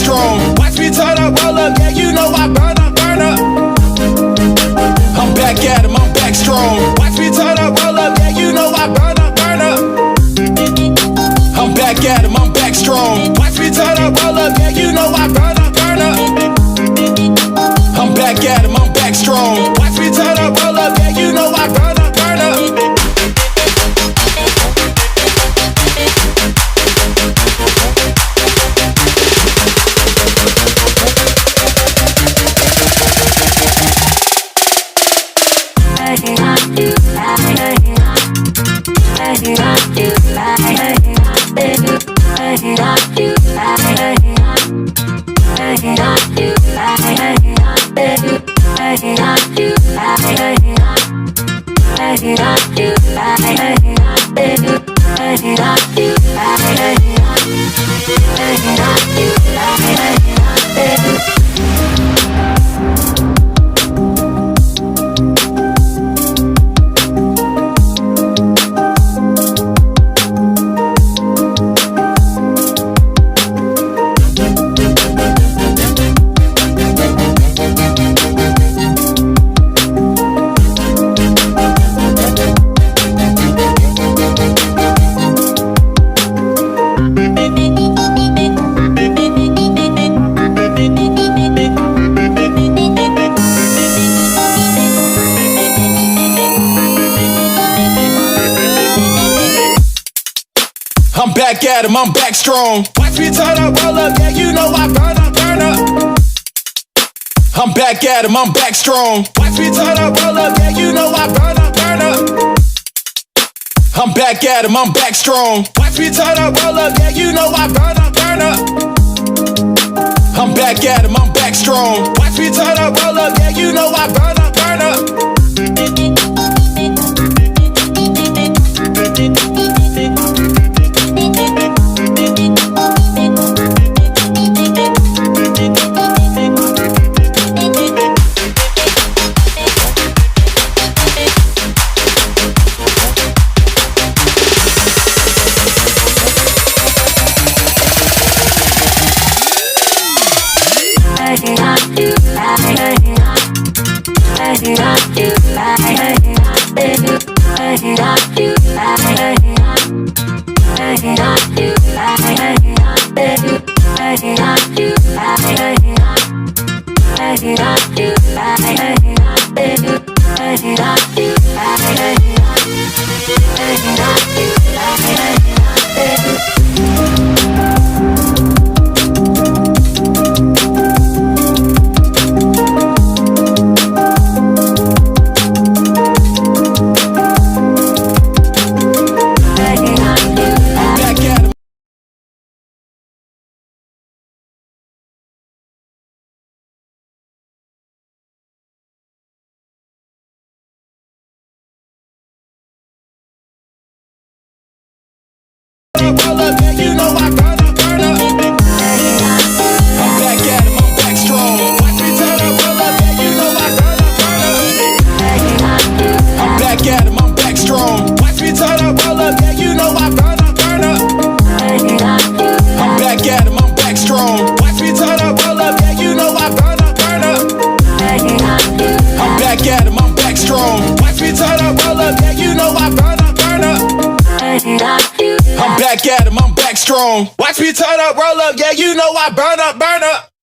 strong. Watch me turn up, roll up, yeah, you know I burn up, burn up. I'm back at him, I'm back strong. Watch me turn up, roll up, yeah, you know I burn up, burn up. I'm back at him, I'm back strong. Watch me turn up, roll up, yeah, you know I burn up, burn up. I'm back at him, I'm back strong. Watch me turn up, roll up, yeah, you know I burn up, burn up. I'm back at him, I'm back strong. Watch me turn up, roll up, yeah, you know I burn up, burn up. I'm back at him, I'm back strong. Watch me turn up, roll up, yeah, you know I burn up, burn up. I'm back at him, I'm back strong. Watch me turn up, roll up, yeah, you know I burn up, burn up. I'm back at him, I'm back strong. Watch me turn up, roll up, yeah, you know I burn up, burn up. Roll up, yeah, you know I burn up, burn up. I'm back at him, I'm back strong. Watch me turn up, roll up, yeah, you know I burn up, burn up. I'm back at him, I'm back strong. Watch me turn up, roll up, yeah, you know I burn up, burn up. I'm back at him, I'm back strong. Watch me turn up, roll up, yeah, you know I burn up, burn up. I'm back at him, I'm back strong. Watch me turn up, roll up, yeah, you know I burn up, burn up. I'm back at him, I'm back strong. Watch me turn up, roll up, yeah, you know I burn up, burn up.